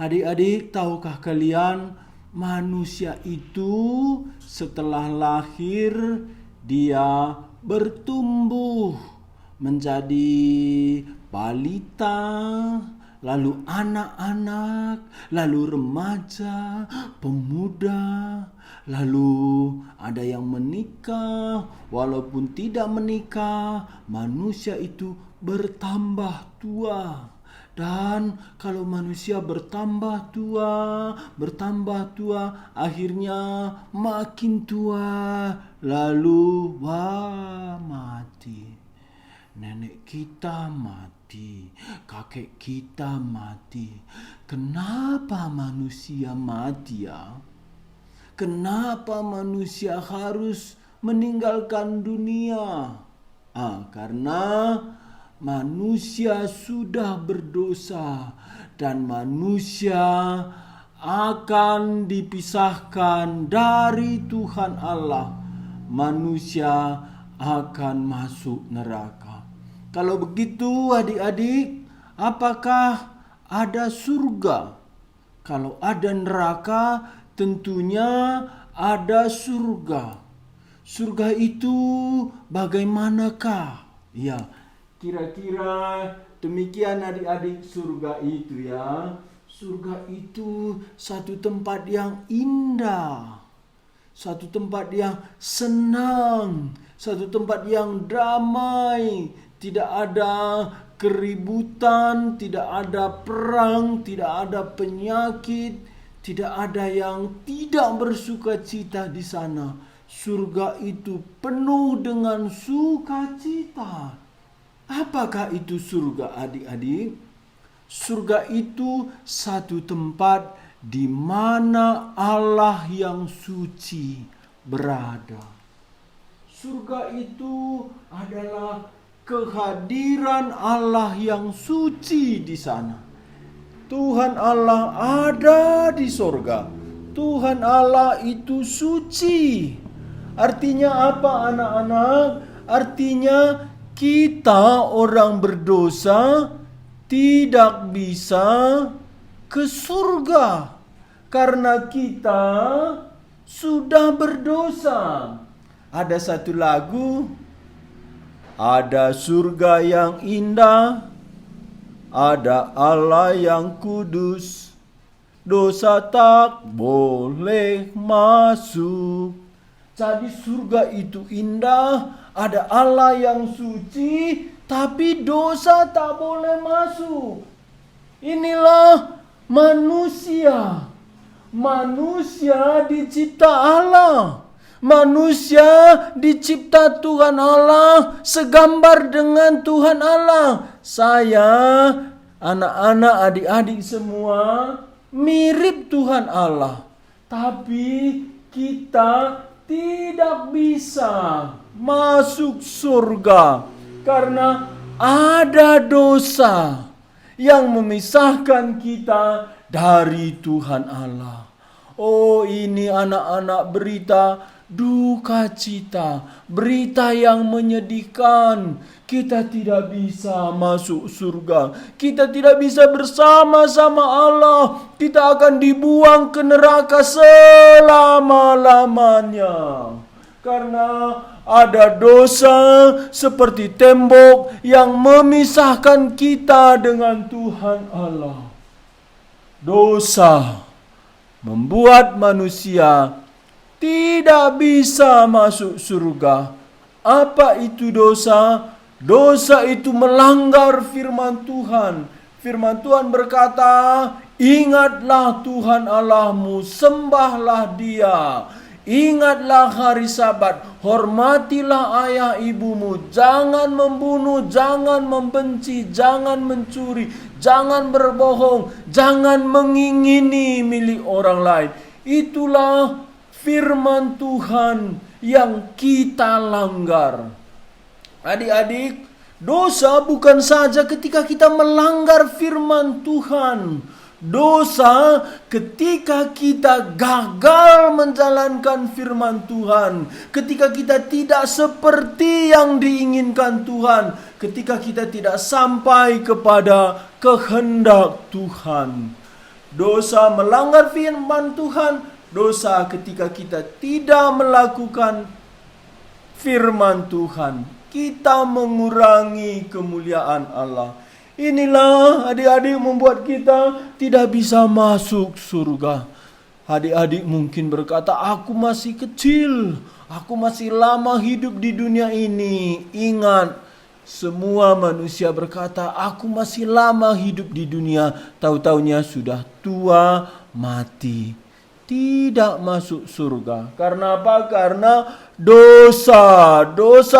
Adik-adik, tahukah kalian manusia itu setelah lahir dia bertumbuh menjadi balita, lalu anak-anak, lalu remaja, pemuda, lalu ada yang menikah. Walaupun tidak menikah, manusia itu bertambah tua. Dan kalau manusia bertambah tua, akhirnya makin tua, lalu mati. Nenek kita mati, kakek kita mati. Kenapa manusia mati ya? Kenapa manusia harus meninggalkan dunia? Karena manusia sudah berdosa dan manusia akan dipisahkan dari Tuhan Allah. Manusia akan masuk neraka. Kalau begitu adik-adik, apakah ada surga? Kalau ada neraka, tentunya ada surga. Surga itu bagaimanakah? Ya, kira-kira demikian adik-adik surga itu ya. Surga itu satu tempat yang indah, satu tempat yang senang, satu tempat yang damai. Tidak ada keributan, tidak ada perang, tidak ada penyakit, tidak ada yang tidak bersukacita di sana. Surga itu penuh dengan sukacita. Apakah itu surga adik-adik? Surga itu satu tempat di mana Allah yang suci berada. Surga itu adalah kehadiran Allah yang suci di sana. Tuhan Allah ada di sorga. Tuhan Allah itu suci. Artinya apa anak-anak? Artinya kita orang berdosa tidak bisa ke surga karena kita sudah berdosa. Ada satu lagu, ada surga yang indah, ada Allah yang kudus, dosa tak boleh masuk. Jadi surga itu indah, ada Allah yang suci, tapi dosa tak boleh masuk. Inilah manusia. Manusia dicipta Allah. Manusia dicipta Tuhan Allah, segambar dengan Tuhan Allah. Saya, anak-anak, adik-adik semua mirip Tuhan Allah. Tapi kita tidak bisa masuk surga karena ada dosa yang memisahkan kita dari Tuhan Allah. Oh, ini anak-anak berita duka cita, berita yang menyedihkan. Kita tidak bisa masuk surga. Kita tidak bisa bersama-sama Allah. Kita akan dibuang ke neraka selama-lamanya. Karena ada dosa seperti tembok yang memisahkan kita dengan Tuhan Allah. Dosa membuat manusia tidak bisa masuk surga. Apa itu dosa? Dosa itu melanggar firman Tuhan. Firman Tuhan berkata, ingatlah Tuhan Allahmu, sembahlah Dia. Ingatlah hari Sabat, hormatilah ayah ibumu, jangan membunuh, jangan membenci, jangan mencuri, jangan berbohong, jangan mengingini milik orang lain. Itulah firman Tuhan yang kita langgar. Adik-adik, dosa bukan saja ketika kita melanggar firman Tuhan. Dosa ketika kita gagal menjalankan firman Tuhan, ketika kita tidak seperti yang diinginkan Tuhan, ketika kita tidak sampai kepada kehendak Tuhan. dosa melanggar firman Tuhan, dosa ketika kita tidak melakukan firman Tuhan. Kita mengurangi kemuliaan Allah. Inilah adik-adik membuat kita tidak bisa masuk surga. Adik-adik mungkin berkata, aku masih kecil, aku masih lama hidup di dunia ini. Ingat, semua manusia berkata, aku masih lama hidup di dunia. Tahu-taunya sudah tua, mati. Tidak masuk surga. Karena apa? Karena dosa-dosa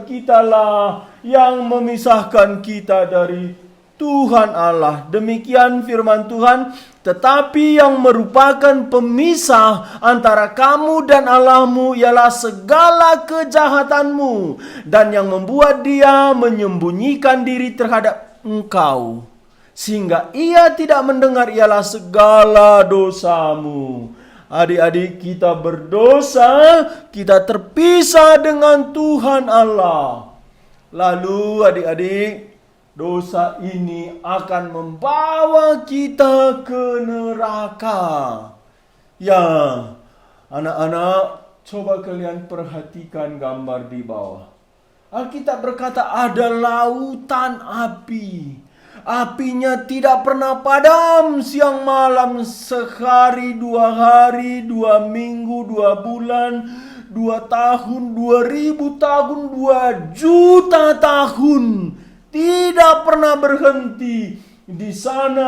kita lah yang memisahkan kita dari Tuhan Allah. Demikian firman Tuhan. Tetapi yang merupakan pemisah antara kamu dan Allahmu ialah segala kejahatanmu, dan yang membuat dia menyembunyikan diri terhadap engkau, sehingga ia tidak mendengar ialah segala dosamu. Adik-adik, kita berdosa, kita terpisah dengan Tuhan Allah. Lalu adik-adik, dosa ini akan membawa kita ke neraka. Ya, anak-anak, coba kalian perhatikan gambar di bawah. Alkitab berkata ada lautan api. Apinya tidak pernah padam siang malam, sehari, 2 hari, 2 minggu, 2 bulan, 2 tahun, 2000 tahun, 2 juta tahun. Tidak pernah berhenti. Di sana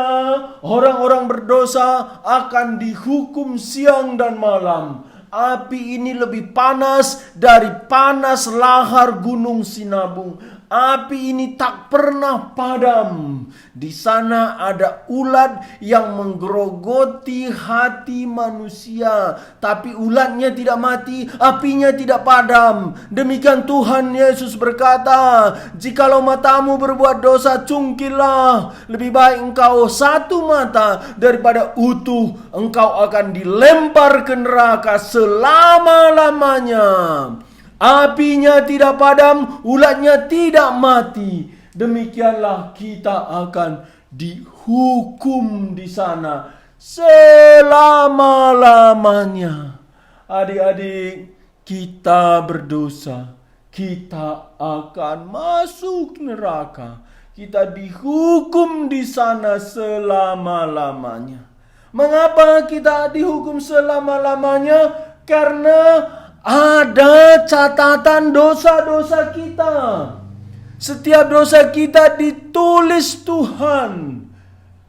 orang-orang berdosa akan dihukum siang dan malam. Api ini lebih panas dari panas lahar gunung Sinabung. Api ini tak pernah padam. Di sana ada ulat yang menggerogoti hati manusia, tapi ulatnya tidak mati, apinya tidak padam. Demikian Tuhan Yesus berkata, jikalau matamu berbuat dosa, cungkilah. Lebih baik engkau 1 mata daripada utuh engkau akan dilempar ke neraka selama-lamanya. Apinya tidak padam, ulatnya tidak mati. Demikianlah kita akan dihukum di sana selama-lamanya. Adik-adik, kita berdosa, kita akan masuk neraka. Kita dihukum di sana selama-lamanya. Mengapa kita dihukum selama-lamanya? Karena ada catatan dosa-dosa kita. Setiap dosa kita ditulis Tuhan.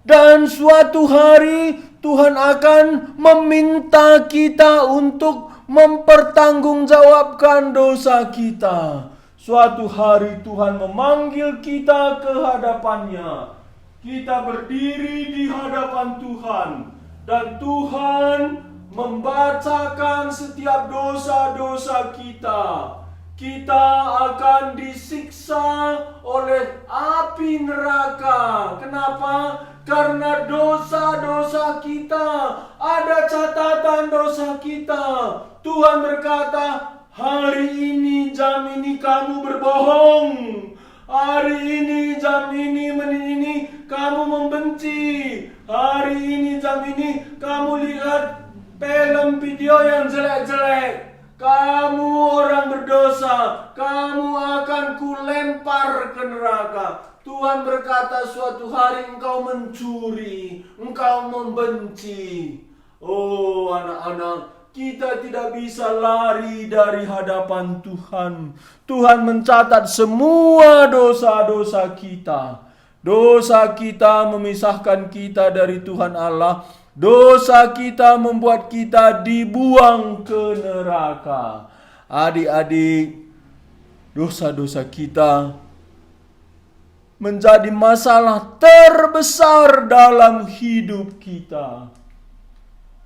Dan suatu hari Tuhan akan meminta kita untuk mempertanggungjawabkan dosa kita. Suatu hari Tuhan memanggil kita ke hadapannya. Kita berdiri di hadapan Tuhan. Dan Tuhan membacakan setiap dosa-dosa kita. Kita akan disiksa oleh api neraka. Kenapa? Karena dosa-dosa kita. Ada catatan dosa kita. Tuhan berkata, hari ini, jam ini kamu berbohong. Hari ini, jam ini, menit ini kamu membenci. Hari ini, jam ini kamu lihat film video yang jelek-jelek. Kamu orang berdosa. Kamu akan kulempar ke neraka. Tuhan berkata, suatu hari engkau mencuri, engkau membenci. Oh anak-anak, kita tidak bisa lari dari hadapan Tuhan. Tuhan mencatat semua dosa-dosa kita. Dosa kita memisahkan kita dari Tuhan Allah. Dosa kita membuat kita dibuang ke neraka. Adik-adik, dosa-dosa kita menjadi masalah terbesar dalam hidup kita.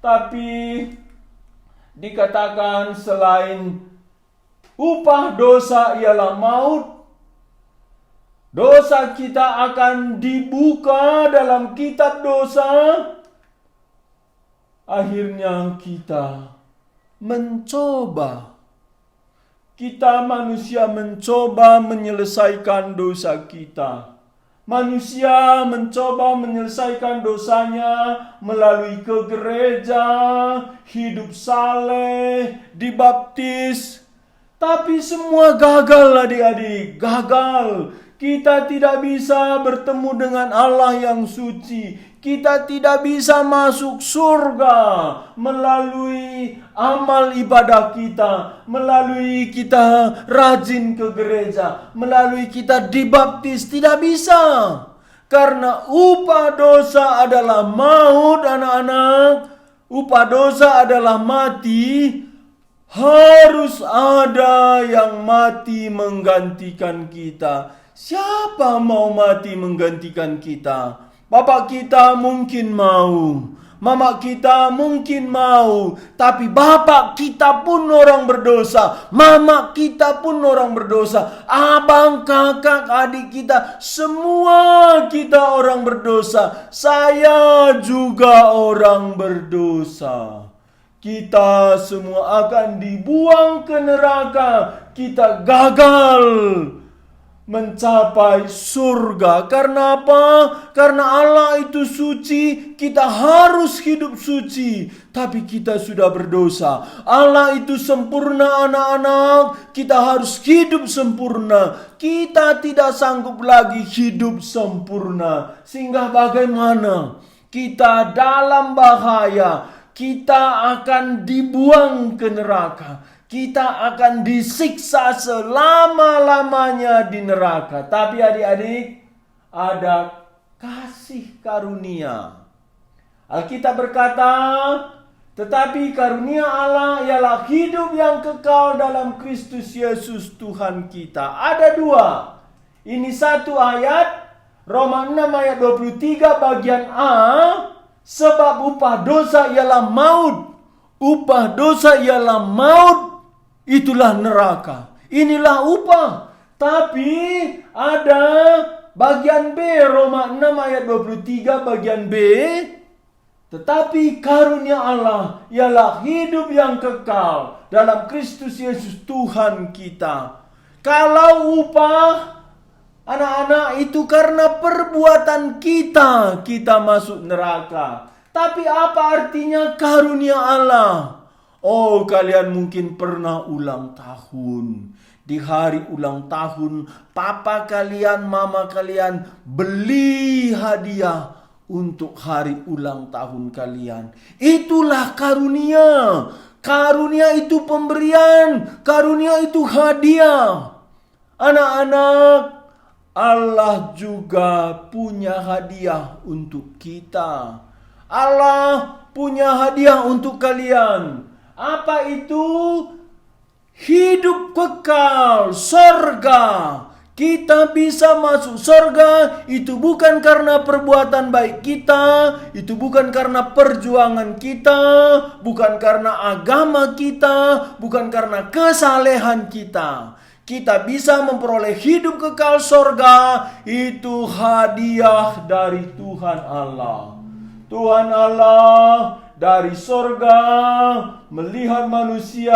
Tapi dikatakan selain upah dosa ialah maut, dosa kita akan dibuka dalam kitab dosa. Akhirnya kita mencoba. Kita manusia mencoba menyelesaikan dosa kita. Manusia mencoba menyelesaikan dosanya melalui ke gereja, hidup saleh, dibaptis. Tapi semua gagal adik-adik, gagal. Kita tidak bisa bertemu dengan Allah yang suci. Kita tidak bisa masuk surga melalui amal ibadah kita, melalui kita rajin ke gereja, melalui kita dibaptis. Tidak bisa. Karena upah dosa adalah maut, anak-anak. Upah dosa adalah mati. Harus ada yang mati menggantikan kita. Siapa mau mati menggantikan kita? Bapak kita mungkin mau, mama kita mungkin mau, tapi bapak kita pun orang berdosa, mama kita pun orang berdosa, abang, kakak, adik kita, semua kita orang berdosa. Saya juga orang berdosa. Kita semua akan dibuang ke neraka. Kita gagal mencapai surga. Karena apa? Karena Allah itu suci, kita harus hidup suci. Tapi kita sudah berdosa. Allah itu sempurna, anak-anak. Kita harus hidup sempurna. Kita tidak sanggup lagi hidup sempurna. Sehingga bagaimana? Kita dalam bahaya. Kita akan dibuang ke neraka. Kita akan disiksa selama-lamanya di neraka. Tapi adik-adik, ada kasih karunia. Alkitab berkata, tetapi karunia Allah ialah hidup yang kekal dalam Kristus Yesus Tuhan kita. Ada dua. Ini satu ayat, Roma 6 ayat 23 bagian A. Sebab upah dosa ialah maut. Upah dosa ialah maut. Itulah neraka. Inilah upah. Tapi ada bagian B, Roma 6 ayat 23 bagian B. Tetapi karunia Allah ialah hidup yang kekal dalam Kristus Yesus Tuhan kita. Kalau upah, anak-anak, itu karena perbuatan kita masuk neraka. Tapi apa artinya karunia Allah? Oh, kalian mungkin pernah ulang tahun. Di hari ulang tahun, papa kalian, mama kalian beli hadiah untuk hari ulang tahun kalian. Itulah karunia. Karunia itu pemberian. Karunia itu hadiah. Anak-anak, Allah juga punya hadiah untuk kita. Allah punya hadiah untuk kalian. Apa itu? Hidup kekal, sorga. Kita bisa masuk sorga. Itu bukan karena perbuatan baik kita. Itu bukan karena perjuangan kita. Bukan karena agama kita. Bukan karena kesalehan kita. Kita bisa memperoleh hidup kekal sorga. Itu hadiah dari Tuhan Allah. Tuhan Allah dari sorga melihat manusia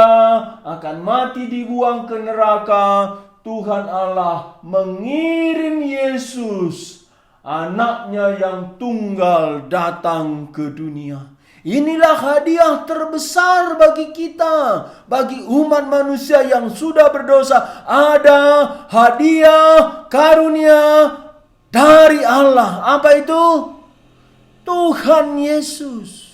akan mati dibuang ke neraka. Tuhan Allah mengirim Yesus, anaknya yang tunggal, datang ke dunia. Inilah hadiah terbesar bagi kita, bagi umat manusia yang sudah berdosa. Ada hadiah karunia dari Allah. Apa itu? Tuhan Yesus.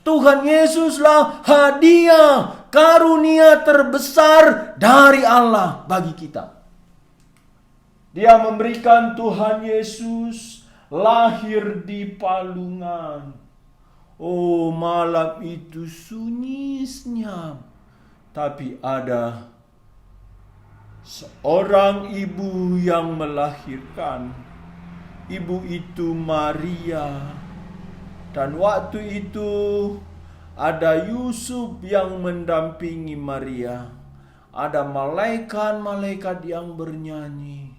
Tuhan Yesuslah hadiah karunia terbesar dari Allah bagi kita. Dia memberikan Tuhan Yesus lahir di palungan. Oh, malam itu sunyi senyap. Tapi ada seorang ibu yang melahirkan. Ibu itu Maria. Dan waktu itu ada Yusuf yang mendampingi Maria. Ada malaikat-malaikat yang bernyanyi.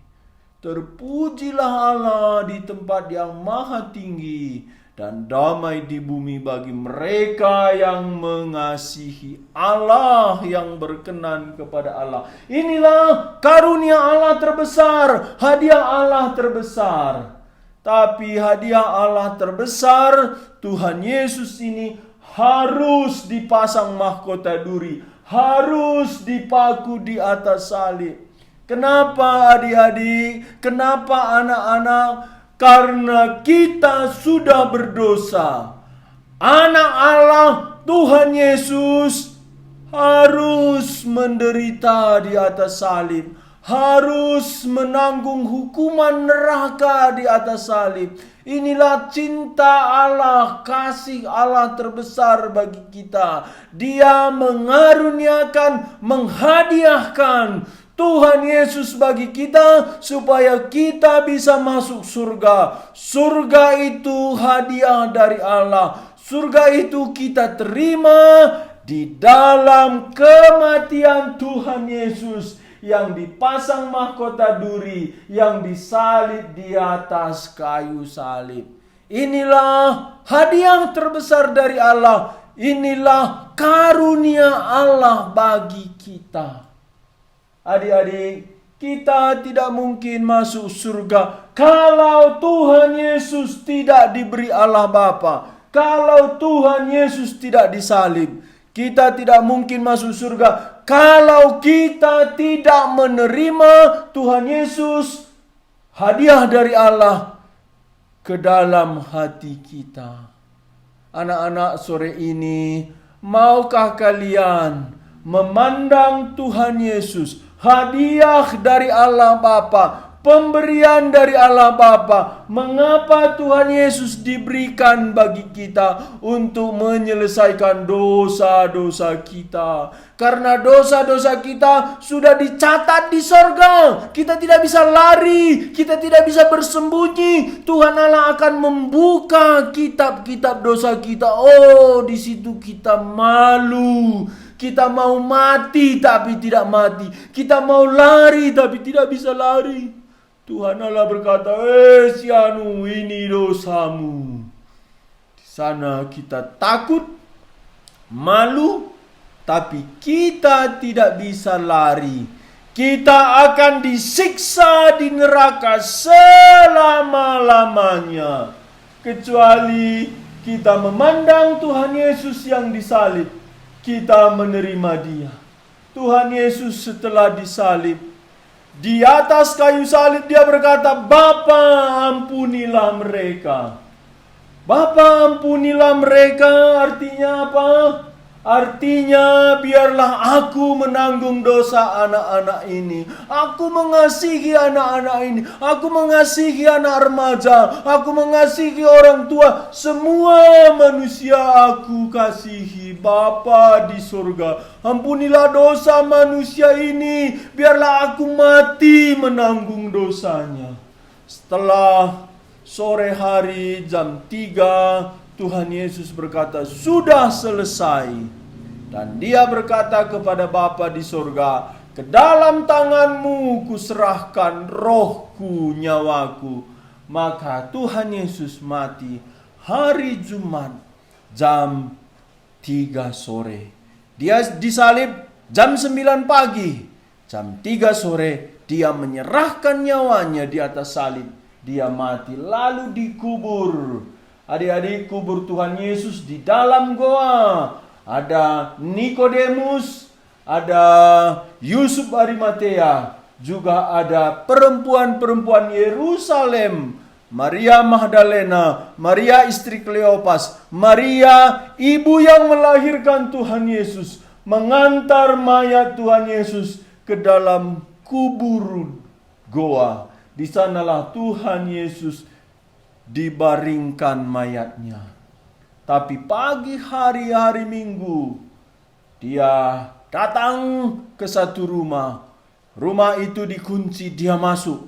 Terpujilah Allah di tempat yang maha tinggi, dan damai di bumi bagi mereka yang mengasihi Allah, yang berkenan kepada Allah. Inilah karunia Allah terbesar, hadiah Allah terbesar. Tapi hadiah Allah terbesar, Tuhan Yesus ini harus dipasang mahkota duri, harus dipaku di atas salib. Kenapa adik-adik? Kenapa anak-anak? Karena kita sudah berdosa. Anak Allah, Tuhan Yesus, harus menderita di atas salib, harus menanggung hukuman neraka di atas salib. Inilah cinta Allah, kasih Allah terbesar bagi kita. Dia mengaruniakan, menghadiahkan Tuhan Yesus bagi kita supaya kita bisa masuk surga. Surga itu hadiah dari Allah. Surga itu kita terima di dalam kematian Tuhan Yesus yang dipasang mahkota duri, yang disalib di atas kayu salib. Inilah hadiah terbesar dari Allah. Inilah karunia Allah bagi kita. Adik-adik, kita tidak mungkin masuk surga kalau Tuhan Yesus tidak diberi Allah Bapa. Kalau Tuhan Yesus tidak disalib, kita tidak mungkin masuk surga kalau kita tidak menerima Tuhan Yesus, hadiah dari Allah, ke dalam hati kita. Anak-anak, sore ini, maukah kalian memandang Tuhan Yesus, hadiah dari Allah Bapa, pemberian dari Allah Bapa? Mengapa Tuhan Yesus diberikan bagi kita? Untuk menyelesaikan dosa-dosa kita. Karena dosa-dosa kita sudah dicatat di sorga. Kita tidak bisa lari, kita tidak bisa bersembunyi. Tuhan Allah akan membuka kitab-kitab dosa kita. Oh, di situ kita malu. Kita mau mati tapi tidak mati. Kita mau lari tapi tidak bisa lari. Tuhan Allah berkata, si anu, ini dosamu. Di sana kita takut, malu, tapi kita tidak bisa lari. Kita akan disiksa di neraka selama-lamanya. Kecuali kita memandang Tuhan Yesus yang disalib. Kita menerima Dia. Tuhan Yesus setelah disalib, di atas kayu salib Dia berkata, Bapa, ampunilah mereka. Bapa, ampunilah mereka artinya apa? Artinya biarlah aku menanggung dosa anak-anak ini. Aku mengasihi anak-anak ini. Aku mengasihi anak remaja. Aku mengasihi orang tua. Semua manusia aku kasihi. Bapa di surga, ampunilah dosa manusia ini. Biarlah aku mati menanggung dosanya. Setelah sore hari jam 3, Tuhan Yesus berkata, sudah selesai. Dan Dia berkata kepada Bapa di surga, ke dalam tanganmu kuserahkan rohku, nyawaku. Maka Tuhan Yesus mati hari Jumat jam 3 sore. Dia disalib jam 9 pagi. Jam 3 sore Dia menyerahkan nyawanya di atas salib. Dia mati lalu dikubur. Adik-adik, kubur Tuhan Yesus di dalam goa. Ada Nikodemus, ada Yusuf Arimatea, juga ada perempuan-perempuan Yerusalem, Maria Magdalena, Maria istri Kleopas, Maria ibu yang melahirkan Tuhan Yesus, mengantar mayat Tuhan Yesus ke dalam kubur goa. Di sanalah Tuhan Yesus dibaringkan mayatnya. Tapi pagi hari Minggu, Dia datang ke satu rumah. Rumah itu dikunci, Dia masuk.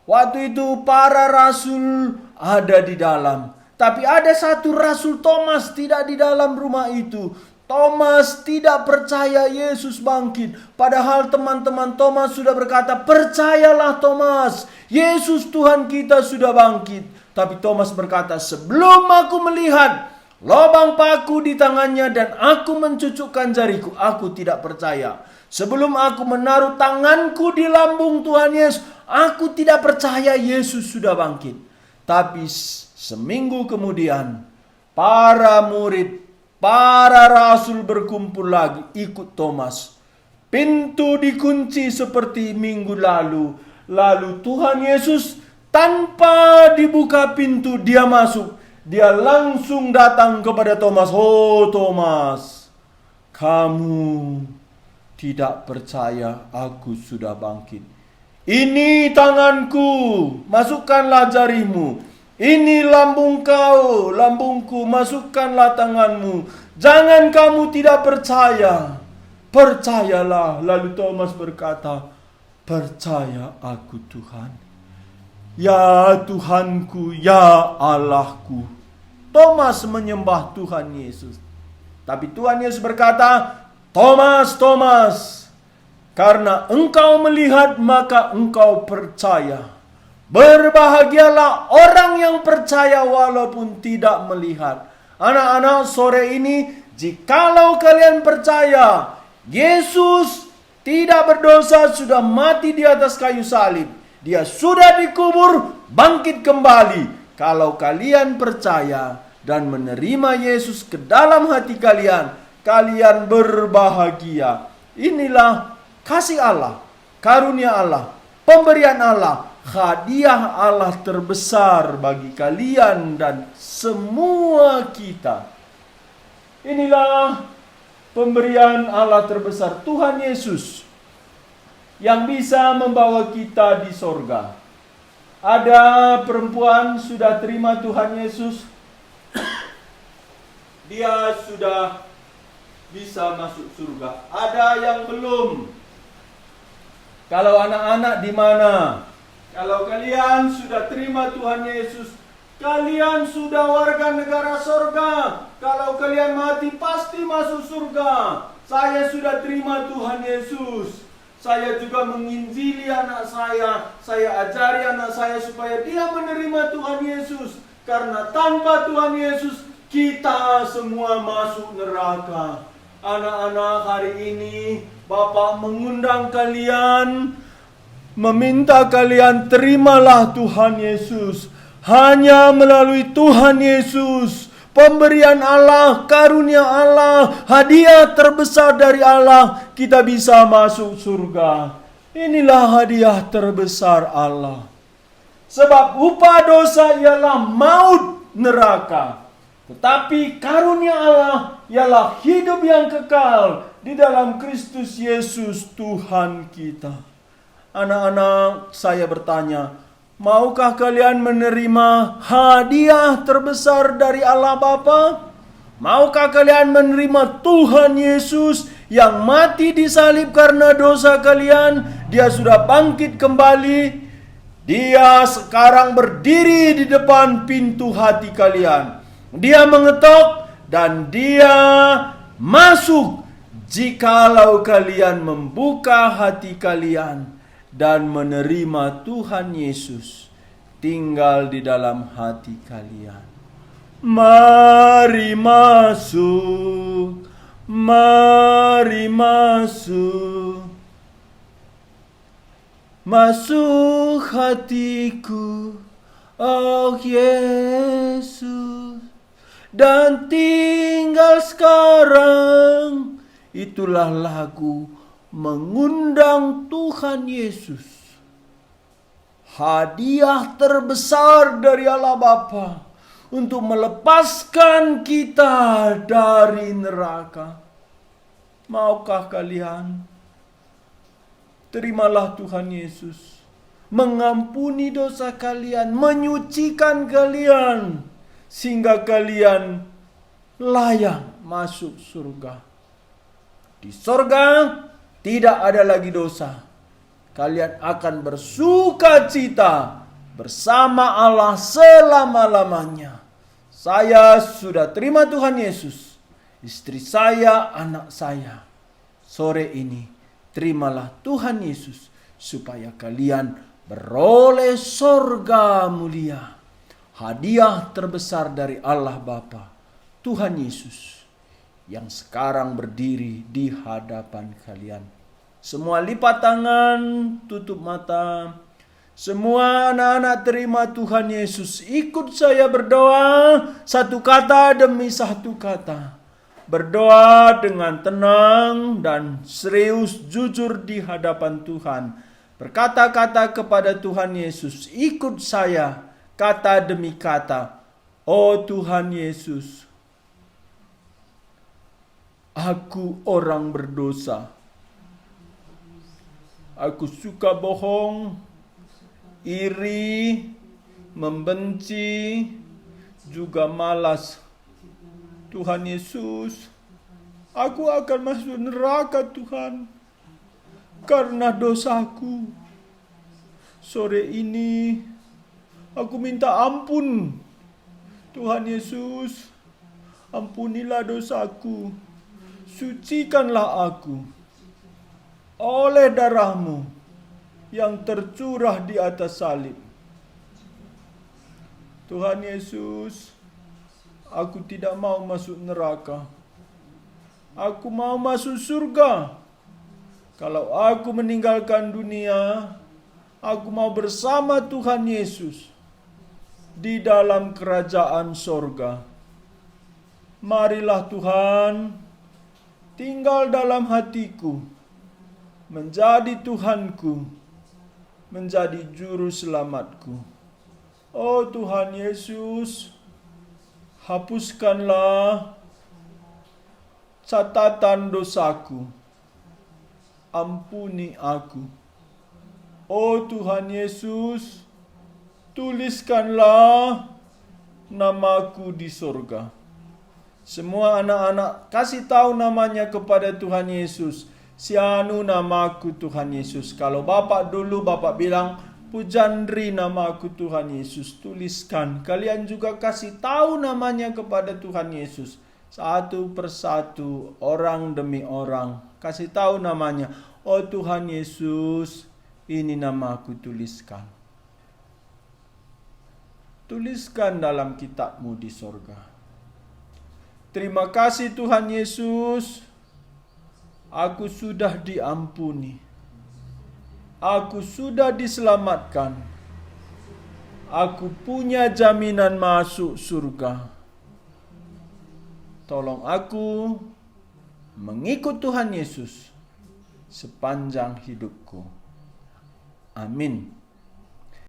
Waktu itu para rasul ada di dalam. Tapi ada satu rasul, Thomas, tidak di dalam rumah itu. Thomas tidak percaya Yesus bangkit. Padahal teman-teman Thomas sudah berkata, percayalah Thomas, Yesus Tuhan kita sudah bangkit. Tapi Thomas berkata, sebelum aku melihat lubang paku di tangannya dan aku mencucukkan jariku, aku tidak percaya. Sebelum aku menaruh tanganku di lambung Tuhan Yesus, aku tidak percaya Yesus sudah bangkit. Tapi seminggu kemudian, para murid, para rasul berkumpul lagi ikut Thomas. Pintu dikunci seperti minggu lalu. Lalu Tuhan Yesus tanpa dibuka pintu, dia masuk. Dia langsung datang kepada Thomas. Oh Thomas, kamu tidak percaya aku sudah bangkit. Ini tanganku, masukkanlah jarimu. Ini lambungku, masukkanlah tanganmu. Jangan kamu tidak percaya, percayalah. Lalu Thomas berkata, percaya aku Tuhan. Ya Tuhanku, ya Allahku. Thomas menyembah Tuhan Yesus. Tapi Tuhan Yesus berkata, Thomas, Thomas, karena engkau melihat maka engkau percaya. Berbahagialah orang yang percaya walaupun tidak melihat. Anak-anak, sore ini, jikalau kalian percaya Yesus tidak berdosa, sudah mati di atas kayu salib, dia sudah dikubur, bangkit kembali. Kalau kalian percaya dan menerima Yesus ke dalam hati kalian, kalian berbahagia. Inilah kasih Allah, karunia Allah, pemberian Allah, hadiah Allah terbesar bagi kalian dan semua kita. Inilah pemberian Allah terbesar, Tuhan Yesus, yang bisa membawa kita di sorga. Ada perempuan sudah terima Tuhan Yesus, dia sudah bisa masuk surga. Ada yang belum. Kalau anak-anak di mana? Kalau kalian sudah terima Tuhan Yesus, kalian sudah warga negara surga. Kalau kalian mati pasti masuk surga. Saya sudah terima Tuhan Yesus. Saya juga menginjili anak saya ajari anak saya supaya dia menerima Tuhan Yesus. Karena tanpa Tuhan Yesus, kita semua masuk neraka. Anak-anak, hari ini Bapak mengundang kalian, meminta kalian terimalah Tuhan Yesus. Hanya melalui Tuhan Yesus, pemberian Allah, karunia Allah, hadiah terbesar dari Allah, kita bisa masuk surga. Inilah hadiah terbesar Allah. Sebab upah dosa ialah maut, neraka. Tetapi karunia Allah ialah hidup yang kekal di dalam Kristus Yesus Tuhan kita. Anak-anak, saya bertanya, maukah kalian menerima hadiah terbesar dari Allah Bapa? Maukah kalian menerima Tuhan Yesus yang mati di salib karena dosa kalian? Dia sudah bangkit kembali. Dia sekarang berdiri di depan pintu hati kalian. Dia mengetok dan dia masuk jikalau kalian membuka hati kalian dan menerima Tuhan Yesus tinggal di dalam hati kalian. Mari masuk, mari masuk, masuk hatiku, oh Yesus, dan tinggal sekarang. Itulah lagu mengundang Tuhan Yesus. Hadiah terbesar dari Allah Bapa untuk melepaskan kita dari neraka. Maukah kalian? Terimalah Tuhan Yesus, mengampuni dosa kalian, menyucikan kalian, sehingga kalian layak masuk surga. Di surga tidak ada lagi dosa. Kalian akan bersuka cita bersama Allah selama-lamanya. Saya sudah terima Tuhan Yesus. Istri saya, anak saya. Sore ini, terimalah Tuhan Yesus supaya kalian beroleh surga mulia. hadiah terbesar dari Allah Bapa, Tuhan Yesus, yang sekarang berdiri di hadapan kalian. Semua lipat tangan, tutup mata. Semua anak-anak terima Tuhan Yesus. Ikut saya berdoa satu kata demi satu kata. Berdoa dengan tenang dan serius jujur di hadapan Tuhan. Berkata-kata kepada Tuhan Yesus, ikut saya kata demi kata. Oh Tuhan Yesus, aku orang berdosa. Aku suka bohong, iri, membenci, juga malas. Tuhan Yesus, aku akan masuk neraka Tuhan, karena dosaku. Sore ini, aku minta ampun. Tuhan Yesus, ampunilah dosaku. Sucikanlah aku oleh darah-Mu yang tercurah di atas salib. Tuhan Yesus, aku tidak mau masuk neraka. Aku mau masuk surga. Kalau aku meninggalkan dunia, aku mau bersama Tuhan Yesus di dalam kerajaan sorga. Marilah Tuhan, tinggal dalam hatiku, menjadi Tuhanku, menjadi juru selamatku. Oh Tuhan Yesus, hapuskanlah catatan dosaku. Ampuni aku. Oh Tuhan Yesus, tuliskanlah namaku di sorga. Semua anak-anak kasih tahu namanya kepada Tuhan Yesus. Sianu namaku Tuhan Yesus. Kalau Bapak dulu Bapak bilang, Pujandri namaku Tuhan Yesus. Tuliskan. Kalian juga kasih tahu namanya kepada Tuhan Yesus. Satu persatu, orang demi orang. Kasih tahu namanya. Oh Tuhan Yesus, ini namaku, tuliskan. Tuliskan dalam kitab-Mu di sorga. Terima kasih Tuhan Yesus. Aku sudah diampuni. Aku sudah diselamatkan. Aku punya jaminan masuk surga. Tolong aku mengikut Tuhan Yesus sepanjang hidupku. Amin.